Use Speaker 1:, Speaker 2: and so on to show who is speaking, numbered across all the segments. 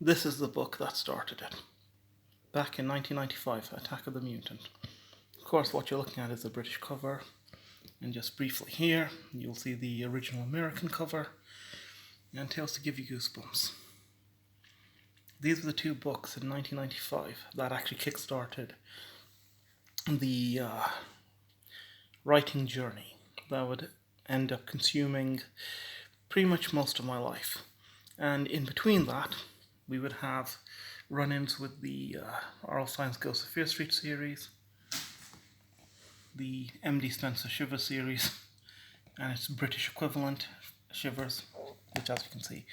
Speaker 1: This is the book that started it. Back in 1995, Attack of the Mutant. Of course, what you're looking at is the British cover. And just briefly here, you'll see the original American cover and Tales to Give You Goosebumps. These are the two books in 1995 that actually kick-started the writing journey that would end up consuming pretty much most of my life. And in between that, we would have run-ins with the R.L. Stine's Ghosts of Fear Street series, the M.D. Spencer Shivers series, and its British equivalent, Shivers, which, as you can see,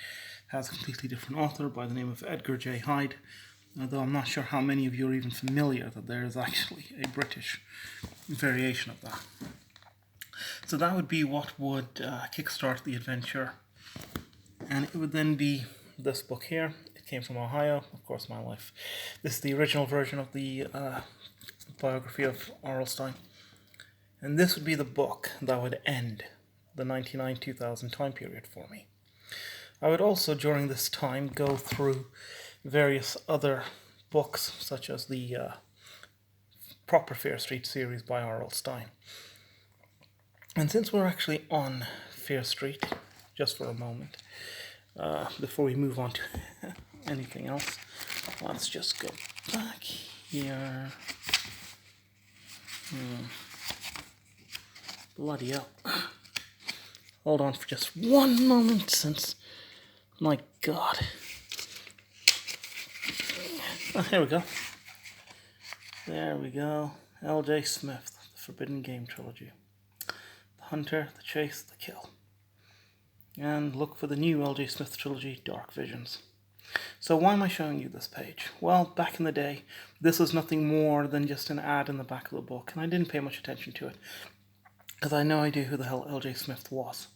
Speaker 1: has a completely different author by the name of Edgar J. Hyde, although I'm not sure how many of you are even familiar that there is actually a British variation of that. So that would be what would kickstart the adventure, and it would then be this book here. It came from Ohio, of course, my life. This is the original version of the biography of R.L. Stine. And this would be the book that would end the 1999-2000 time period for me. I would also, during this time, go through various other books, such as the proper Fear Street series by R.L. Stine. And since we're actually on Fear Street, just for a moment, before we move on to anything else, let's just go back here. Bloody hell. Hold on for just one moment, since, my God. Oh, here we go. There we go. L.J. Smith, The Forbidden Game Trilogy. The Hunter, The Chase, The Kill. And look for the new L.J. Smith trilogy, Dark Visions. So why am I showing you this page? Well, back in the day, this was nothing more than just an ad in the back of the book, and I didn't pay much attention to it, because I had no idea who the hell L.J. Smith was.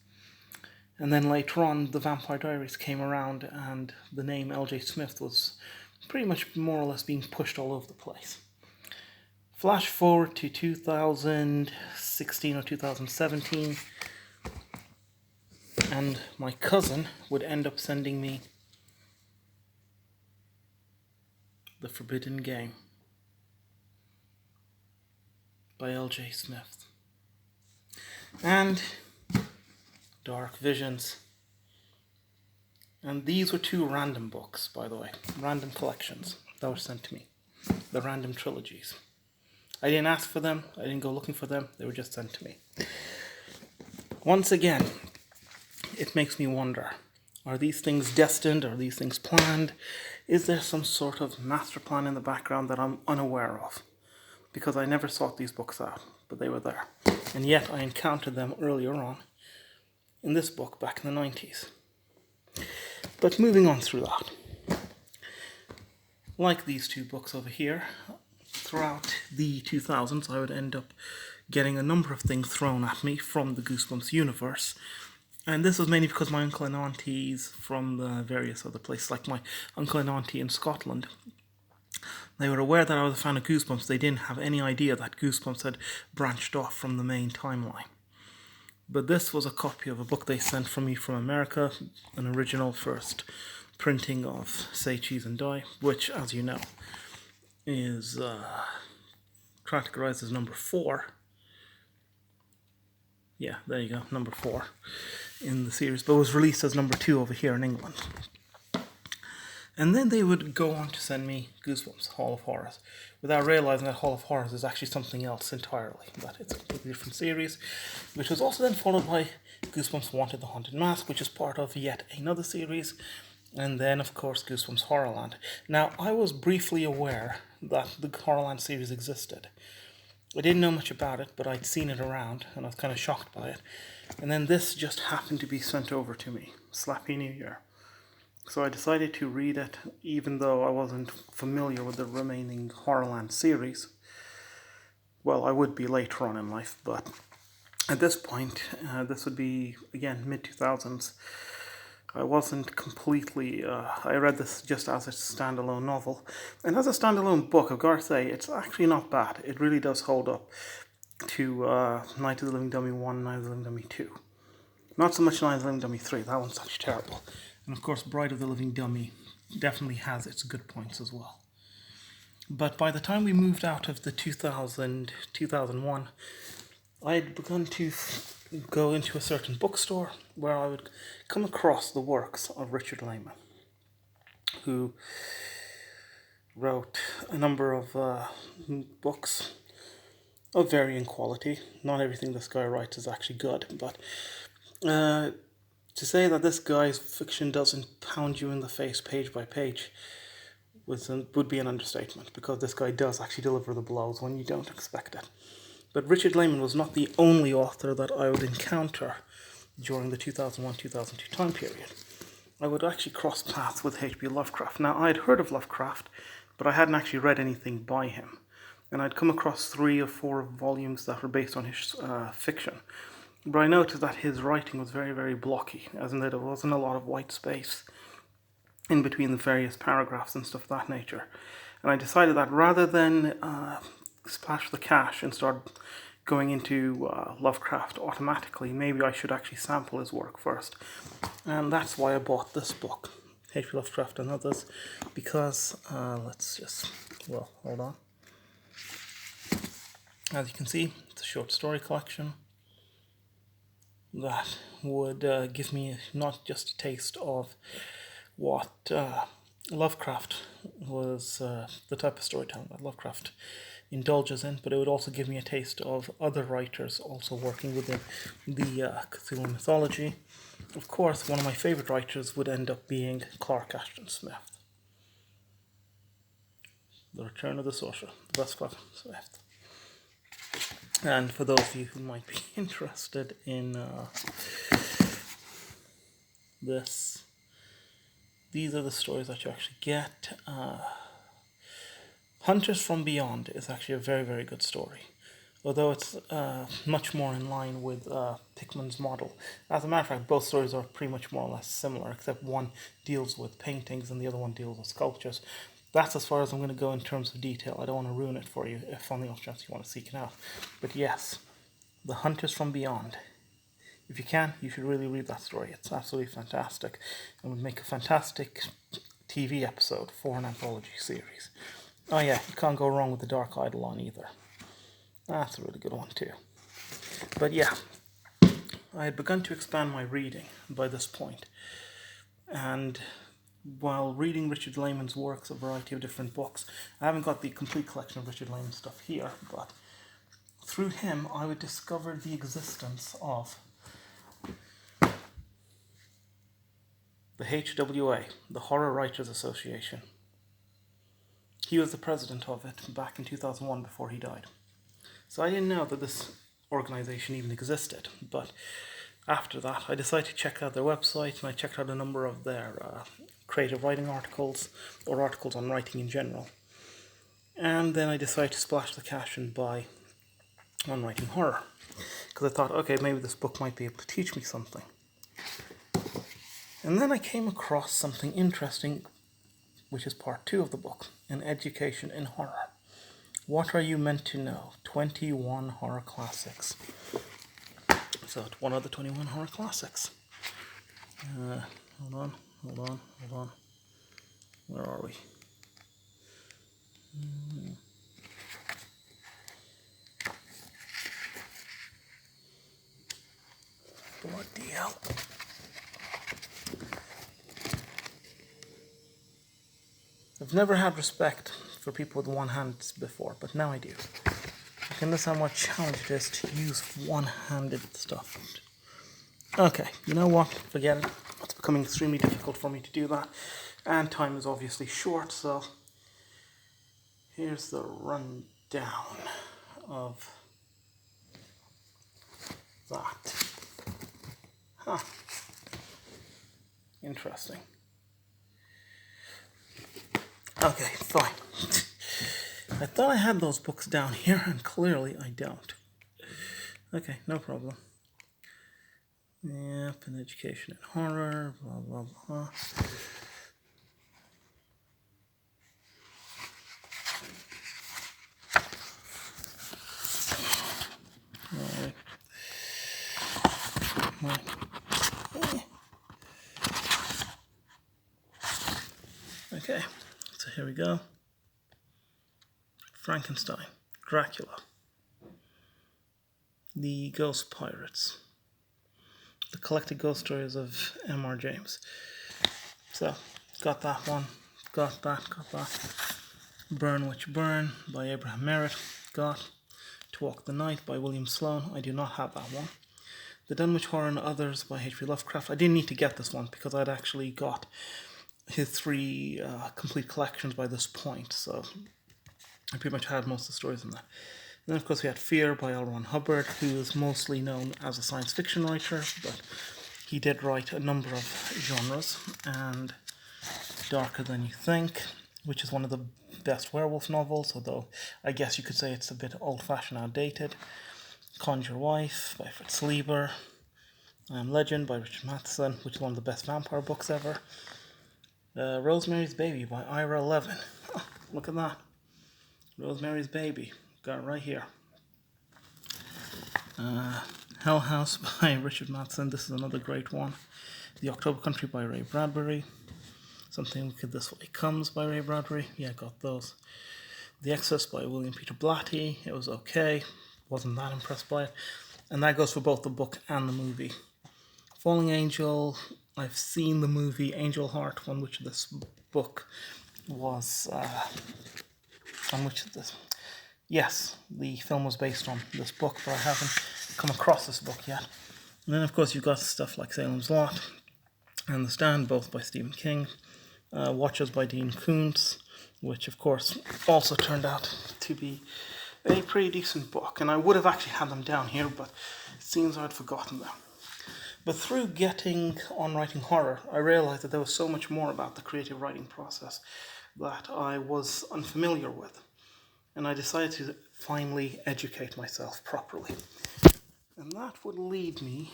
Speaker 1: And then later on, the Vampire Diaries came around, and the name L.J. Smith was pretty much more or less being pushed all over the place. Flash forward to 2016 or 2017, and my cousin would end up sending me The Forbidden Game by L.J. Smith. And Dark Visions. And these were two random books, by the way. Random collections that were sent to me. The random trilogies. I didn't ask for them. I didn't go looking for them. They were just sent to me. Once again, it makes me wonder. Are these things destined? Are these things planned? Is there some sort of master plan in the background that I'm unaware of? Because I never sought these books out, but they were there. And yet I encountered them earlier on in this book back in the 90s. But moving on through that. Like these two books over here, throughout the 2000s I would end up getting a number of things thrown at me from the Goosebumps universe. And this was mainly because my uncle and aunties from the various other places, like my uncle and auntie in Scotland, they were aware that I was a fan of Goosebumps. They didn't have any idea that Goosebumps had branched off from the main timeline. But this was a copy of a book they sent from me from America, an original first printing of Say Cheese and Die, which, as you know, is categorized as number 4. Yeah, there you go, number 4 in the series, but was released as number 2 over here in England. And then they would go on to send me Goosebumps, Hall of Horrors, without realizing that Hall of Horrors is actually something else entirely, that it's a completely different series, which was also then followed by Goosebumps Wanted the Haunted Mask, which is part of yet another series, and then, of course, Goosebumps Horrorland. Now, I was briefly aware that the Horrorland series existed. I didn't know much about it, but I'd seen it around, and I was kind of shocked by it. And then this just happened to be sent over to me. Slappy New Year. So I decided to read it, even though I wasn't familiar with the remaining Horrorland series. Well, I would be later on in life, but at this point, this would be, again, mid-2000s. I wasn't completely... I read this just as a standalone novel. And as a standalone book, I've got to say, it's actually not bad. It really does hold up to Night of the Living Dummy 1, Night of the Living Dummy 2. Not so much Night of the Living Dummy 3, that one's actually terrible. And of course, Bride of the Living Dummy definitely has its good points as well. But by the time we moved out of the 2001, I had begun to go into a certain bookstore where I would come across the works of Richard Lehman, who wrote a number of books of varying quality. Not everything this guy writes is actually good, but to say that this guy's fiction doesn't pound you in the face page by page would be an understatement, because this guy does actually deliver the blows when you don't expect it. But Richard Lehman was not the only author that I would encounter during the 2001-2002 time period. I would actually cross paths with H.P. Lovecraft. Now, I had heard of Lovecraft, but I hadn't actually read anything by him. And I'd come across 3 or 4 volumes that were based on his fiction. But I noticed that his writing was very, very blocky, as in that there wasn't a lot of white space in between the various paragraphs and stuff of that nature. And I decided that rather than splash the cash and start going into Lovecraft automatically, maybe I should actually sample his work first. And that's why I bought this book, H.P. Lovecraft and Others, because, hold on. As you can see, it's a short story collection that would give me not just a taste of what Lovecraft was, the type of storytelling that Lovecraft indulges in, but it would also give me a taste of other writers also working within the Cthulhu mythology. Of course, one of my favourite writers would end up being Clark Ashton Smith. The Return of the Sorcerer, the best Clark Smith. And for those of you who might be interested in this, these are the stories that you actually get. Hunters from Beyond is actually a very, very good story, although it's much more in line with Pickman's model. As a matter of fact, both stories are pretty much more or less similar, except one deals with paintings and the other one deals with sculptures. That's as far as I'm going to go in terms of detail. I don't want to ruin it for you if on the off chance you want to seek it out. But yes, The Hunters from Beyond. If you can, you should really read that story. It's absolutely fantastic and would make a fantastic TV episode for an anthology series. Oh yeah, you can't go wrong with The Dark Eidolon either. That's a really good one too. But yeah, I had begun to expand my reading by this point. And while reading Richard Lehman's works, a variety of different books, I haven't got the complete collection of Richard Lehman stuff here, but through him I would discover the existence of the HWA, the Horror Writers Association. He was the president of it back in 2001 before he died. So I didn't know that this organization even existed, but after that I decided to check out their website, and I checked out a number of their creative writing articles, or articles on writing in general. And then I decided to splash the cash and buy On Writing Horror, because I thought, okay, maybe this book might be able to teach me something. And then I came across something interesting, which is part 2 of the book, An Education in Horror. What Are You Meant to Know? 21 Horror Classics. So, what are the 21 horror classics? Hold on. Where are we? Bloody hell. I've never had respect for people with one hand before, but now I do. I can understand what challenge it is to use one-handed stuff. Okay, you know what? Forget it. It's becoming extremely difficult for me to do that. And time is obviously short, so here's the rundown of that. Huh. Interesting. Okay, fine. I thought I had those books down here, and clearly I don't. Okay, no problem. Yep, An Education in Horror, blah, blah, blah. Okay, so here we go. Frankenstein, Dracula, The Ghost Pirates, The Collected Ghost Stories of M.R. James. So, got that one, got that. Burn Witch Burn by Abraham Merritt, got. To Walk the Night by William Sloane, I do not have that one. The Dunwich Horror and Others by H.P. Lovecraft, I didn't need to get this one because I'd actually got his 3 complete collections by this point, so I pretty much had most of the stories in that. And then, of course, we had Fear by L. Ron Hubbard, who is mostly known as a science fiction writer, but he did write a number of genres, and Darker Than You Think, which is one of the best werewolf novels, although I guess you could say it's a bit old-fashioned, outdated. Conjure Wife by Fritz Leiber. I Am Legend by Richard Matheson, which is one of the best vampire books ever. Rosemary's Baby by Ira Levin. Oh, look at that. Rosemary's Baby. Got it right here. Hell House by Richard Matheson. This is another great one. The October Country by Ray Bradbury. Something Wicked This Way Comes by Ray Bradbury. Yeah, got those. The Exorcist by William Peter Blatty. It was okay. Wasn't that impressed by it. And that goes for both the book and the movie. Falling Angel. I've seen the movie Angel Heart, on which this book was... Yes, the film was based on this book, but I haven't come across this book yet. And then, of course, you've got stuff like Salem's Lot and The Stand, both by Stephen King. Watches by Dean Koontz, which, of course, also turned out to be a pretty decent book. And I would have actually had them down here, but it seems I'd forgotten them. But through getting on writing horror, I realized that there was so much more about the creative writing process that I was unfamiliar with. And I decided to finally educate myself properly. And that would lead me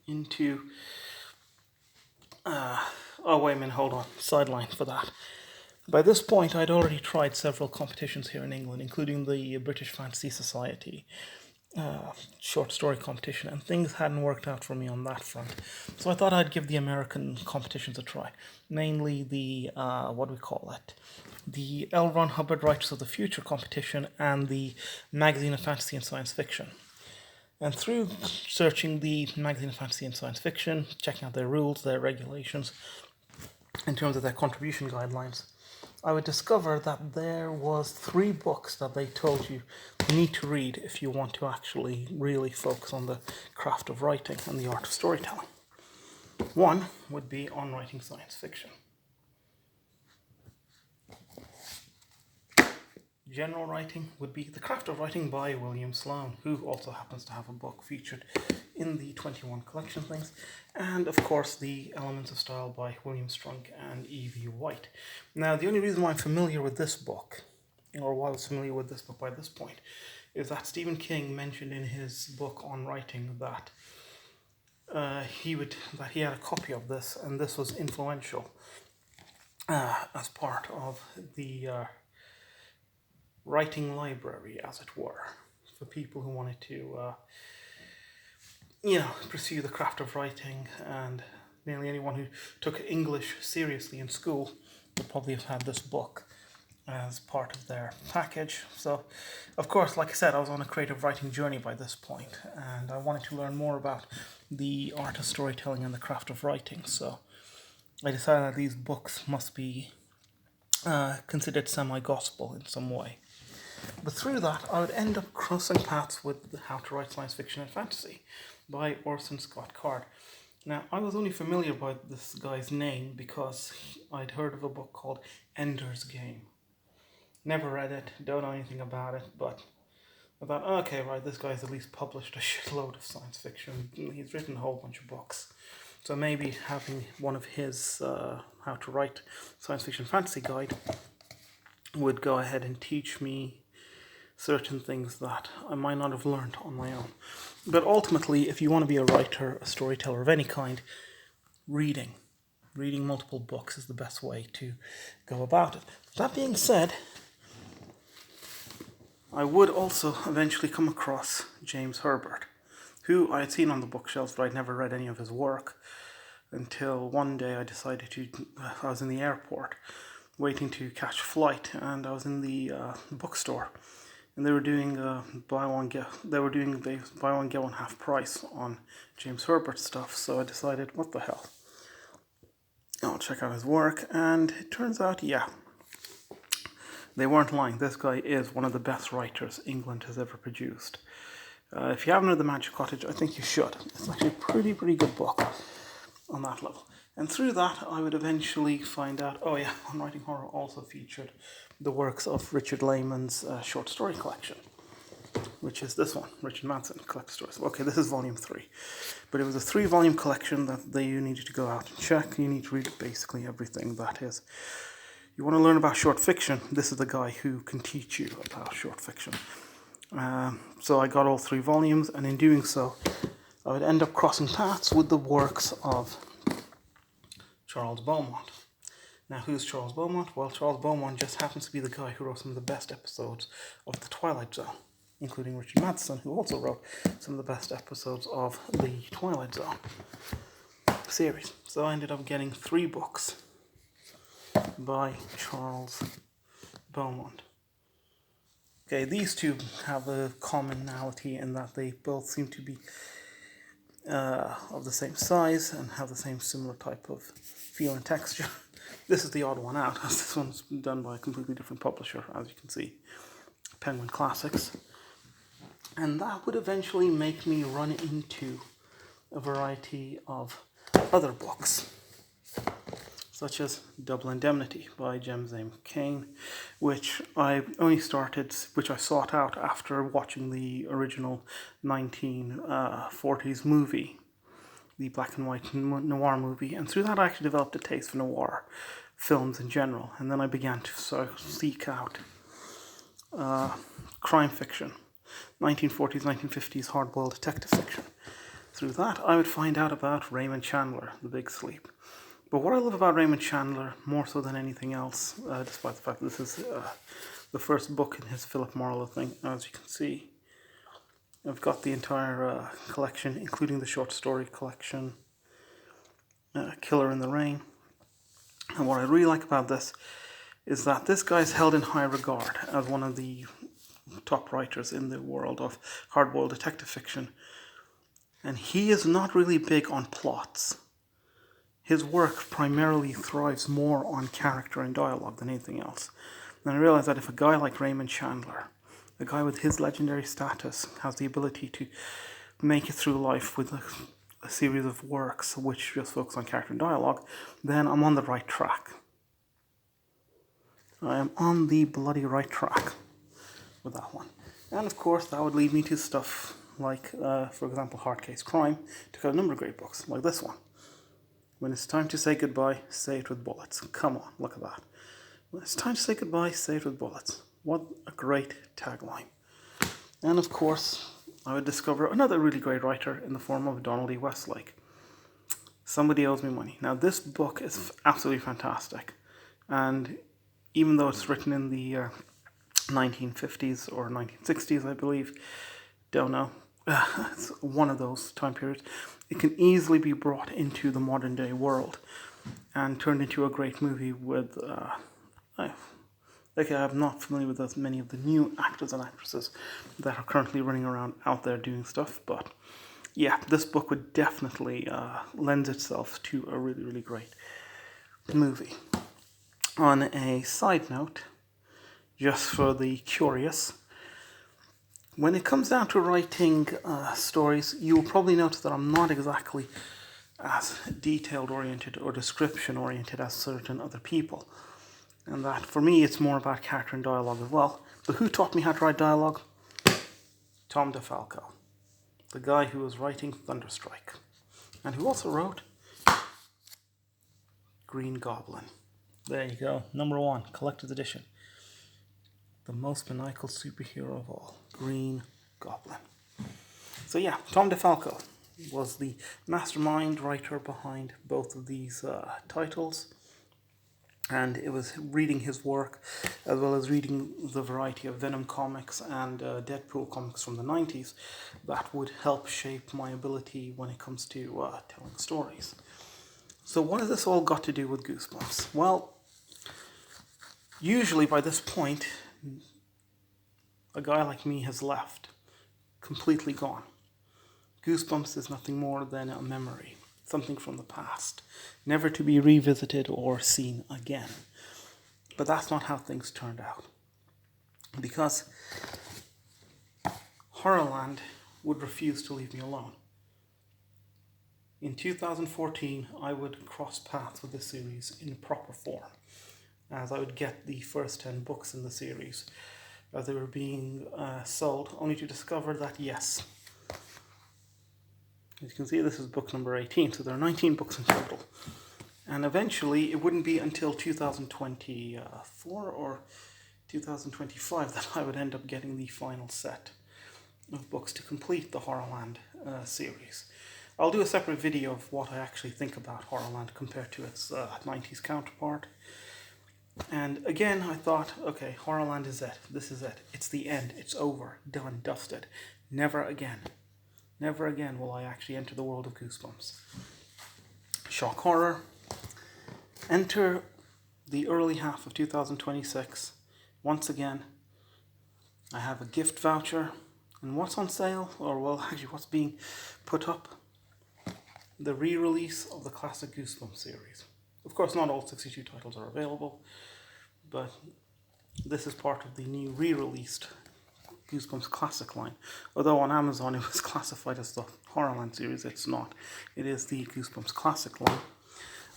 Speaker 1: into... oh, wait a minute, hold on. Sideline for that. By this point, I'd already tried several competitions here in England, including the British Fantasy Society short story competition, and things hadn't worked out for me on that front. So I thought I'd give the American competitions a try, mainly the, the L. Ron Hubbard Writers of the Future competition and the Magazine of Fantasy and Science Fiction. And through searching the Magazine of Fantasy and Science Fiction, checking out their rules, their regulations, in terms of their contribution guidelines, I would discover that there was 3 books that they told you need to read if you want to actually really focus on the craft of writing and the art of storytelling. One would be On Writing Science Fiction. General writing would be The Craft of Writing by William Sloane, who also happens to have a book featured in the 21 collection things, and of course The Elements of Style by William Strunk and E.V. White. Now, the only reason why I'm familiar with this book, or why I was familiar with this book by this point, is that Stephen King mentioned in his book on writing that he had a copy of this, and this was influential as part of the writing library, as it were, for people who wanted to pursue the craft of writing. And nearly anyone who took English seriously in school would probably have had this book as part of their package. So, of course, like I said, I was on a creative writing journey by this point, and I wanted to learn more about the art of storytelling and the craft of writing. So I decided that these books must be considered semi-gospel in some way. But through that, I would end up crossing paths with How to Write Science Fiction and Fantasy by Orson Scott Card. Now, I was only familiar by this guy's name because I'd heard of a book called Ender's Game. Never read it, don't know anything about it, but I thought, okay, right, this guy's at least published a shitload of science fiction. He's written a whole bunch of books. So maybe having one of his How to Write Science Fiction Fantasy guide would go ahead and teach me certain things that I might not have learned on my own. But ultimately, if you want to be a writer, a storyteller of any kind, reading multiple books is the best way to go about it. That being said, I would also eventually come across James Herbert, who I had seen on the bookshelves, but I'd never read any of his work until one day I was in the airport, waiting to catch a flight, and I was in the bookstore, and they were doing buy one get one half price on James Herbert stuff. So I decided, what the hell, I'll check out his work, and it turns out, yeah, they weren't lying. This guy is one of the best writers England has ever produced. If you haven't read The Magic Cottage, I think you should. It's actually a pretty good book on that level. And through that, I would eventually find out, oh yeah, On Writing Horror also featured the works of Richard Lehman's short story collection, which is this one, Richard Manson Collects Stories. Okay, this is volume 3. But it was a 3-volume collection that you needed to go out and check. You need to read basically everything that is. You want to learn about short fiction, this is the guy who can teach you about short fiction. So I got all 3 volumes, and in doing so, I would end up crossing paths with the works of Charles Beaumont. Now, who's Charles Beaumont? Well, Charles Beaumont just happens to be the guy who wrote some of the best episodes of The Twilight Zone, including Richard Matheson, who also wrote some of the best episodes of the Twilight Zone series. So I ended up getting 3 books by Charles Beaumont. Okay, these two have a commonality in that they both seem to be of the same size and have the same similar type of feel and texture. This is the odd one out, as this one's done by a completely different publisher, as you can see, Penguin Classics. And that would eventually make me run into a variety of other books, such as Double Indemnity by James A. McCain, which I sought out after watching the original 1940s movie, the black and white noir movie, and through that I actually developed a taste for noir films in general, and then I began to seek out crime fiction, 1940s, 1950s hard-boiled detective fiction. Through that I would find out about Raymond Chandler, The Big Sleep. But what I love about Raymond Chandler, more so than anything else, despite the fact that this is the first book in his Philip Marlowe thing, as you can see, I've got the entire collection, including the short story collection, Killer in the Rain. And what I really like about this is that this guy is held in high regard as one of the top writers in the world of hard-boiled detective fiction. And he is not really big on plots. His work primarily thrives more on character and dialogue than anything else. And I realize that if a guy like Raymond Chandler, a guy with his legendary status, has the ability to make it through life with a series of works which just focus on character and dialogue, then I'm on the right track. I am on the bloody right track with that one. And of course, that would lead me to stuff like, for example, Hard Case Crime, to a number of great books, like this one. When it's time to say goodbye, say it with bullets. Come on, look at that. When it's time to say goodbye, say it with bullets. What a great tagline. And of course, I would discover another really great writer in the form of Donald E. Westlake. Somebody Owes Me Money. Now, this book is absolutely fantastic. And even though it's written in the 1950s or 1960s, I believe, don't know, it's one of those time periods, it can easily be brought into the modern day world and turned into a great movie with, I'm not familiar with as many of the new actors and actresses that are currently running around out there doing stuff, but yeah, this book would definitely lend itself to a really, really great movie. On a side note, just for the curious, when it comes down to writing stories, you will probably notice that I'm not exactly as detailed-oriented or description-oriented as certain other people. And that, for me, it's more about character and dialogue as well. But who taught me how to write dialogue? Tom DeFalco, the guy who was writing Thunderstrike, and who also wrote Green Goblin. There you go, number 1, collector's edition. The most maniacal superhero of all, Green Goblin. So yeah, Tom DeFalco was the mastermind writer behind both of these titles, and it was reading his work as well as reading the variety of Venom comics and Deadpool comics from the 90s that would help shape my ability when it comes to telling stories. So what has this all got to do with Goosebumps? Well, Usually by this point, a guy like me has left, completely gone. Goosebumps is nothing more than a memory, something from the past, never to be revisited or seen again. But that's not how things turned out. Because Horrorland would refuse to leave me alone. In 2014, I would cross paths with the series in proper form, as I would get the first 10 books in the series as they were being sold, only to discover that, yes, as you can see, this is book number 18, so there are 19 books in total. And eventually, it wouldn't be until 2024 or 2025 that I would end up getting the final set of books to complete the Horrorland series. I'll do a separate video of what I actually think about Horrorland compared to its 90s counterpart. And again, I thought, okay, Horrorland is it. This is it. It's the end. It's over. Done. Dusted. Never again. Never again will I actually enter the world of Goosebumps. Shock horror. Enter the early half of 2026. Once again, I have a gift voucher. And what's on sale? Or, well, actually, what's being put up? The re-release of the classic Goosebumps series. Of course, not all 62 titles are available, but this is part of the new re-released Goosebumps classic line. Although on Amazon it was classified as the Horrorland series, it's not. It is the Goosebumps classic line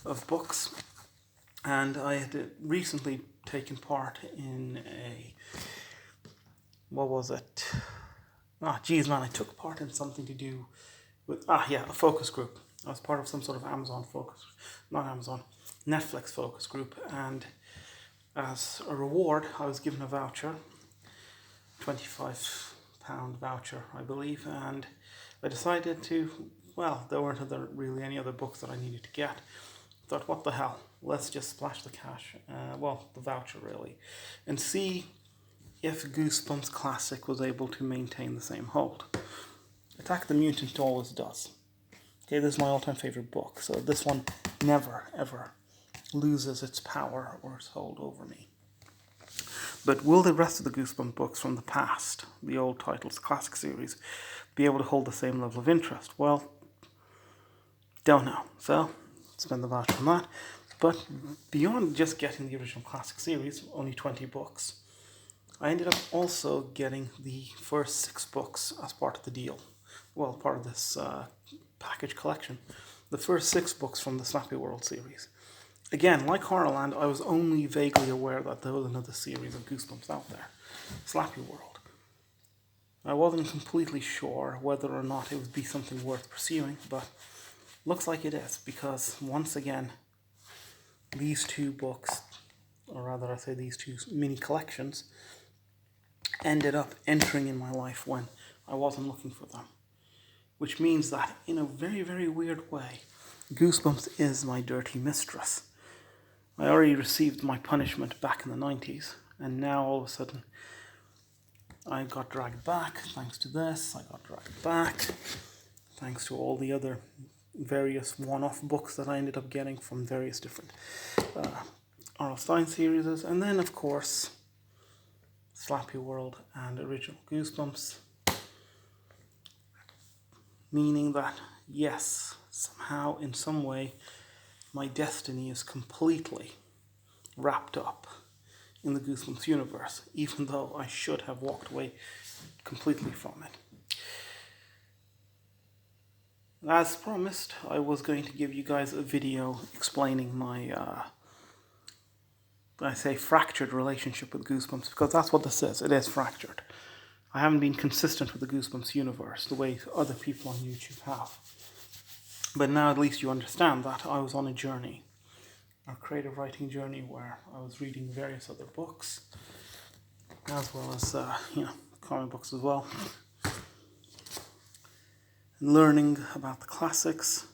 Speaker 1: of books. And I had recently taken part in a... what was it? I took part in something to do with... a focus group. I was part of some sort of Netflix focus group, and as a reward I was given a voucher, £25 voucher I believe, and I decided to, well, there weren't really any other books that I needed to get. I thought, what the hell, let's just splash the cash, the voucher really, and see if Goosebumps Classic was able to maintain the same hold. Attack the Mutant always does. Okay, this is my all-time favorite book, so this one never, ever loses its power or its hold over me. But will the rest of the Goosebumps books from the past, the old titles, classic series, be able to hold the same level of interest? Well, don't know. So, spend the voucher on that. But beyond just getting the original classic series, only 20 books, I ended up also getting the first 6 books as part of the deal. Well, part of this package collection. The first 6 books from the Slappy World series. Again, like Horrorland, I was only vaguely aware that there was another series of Goosebumps out there. Slappy World. I wasn't completely sure whether or not it would be something worth pursuing, but looks like it is, because once again, these 2 books, or rather I say these 2 mini collections, ended up entering in my life when I wasn't looking for them. Which means that, in a very, very weird way, Goosebumps is my dirty mistress. I already received my punishment back in the 90s, and now all of a sudden I got dragged back thanks to this, I got dragged back thanks to all the other various one-off books that I ended up getting from various different R.L. Stine series, and then of course Slappy World and original Goosebumps. Meaning that, yes, somehow, in some way, my destiny is completely wrapped up in the Goosebumps universe, even though I should have walked away completely from it. As promised, I was going to give you guys a video explaining my, fractured relationship with Goosebumps, because that's what this is. It is fractured. I haven't been consistent with the Goosebumps universe the way other people on YouTube have. But now at least you understand that I was on a journey, a creative writing journey, where I was reading various other books, as well as, comic books as well. Learning about the classics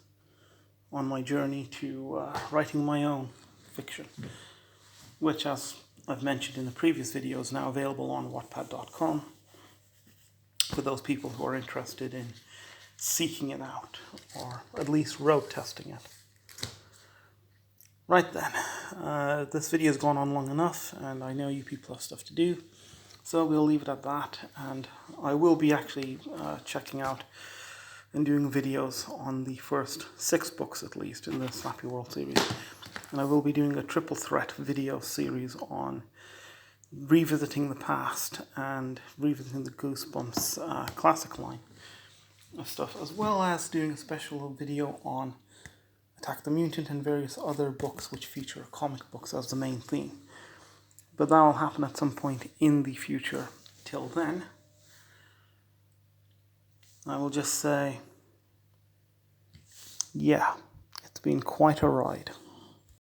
Speaker 1: on my journey to writing my own fiction, which, as I've mentioned in the previous video, is now available on Wattpad.com. For those people who are interested in seeking it out, or at least road testing it. Right then, this video has gone on long enough, and I know you people have stuff to do, so we'll leave it at that. And I will be actually checking out and doing videos on the first 6 books at least in the Snappy World series. And I will be doing a triple threat video series on revisiting the past and revisiting the Goosebumps classic line of stuff, as well as doing a special video on Attack the Mutant and various other books which feature comic books as the main theme. But that will happen at some point in the future. Till then, I will just say, yeah, it's been quite a ride.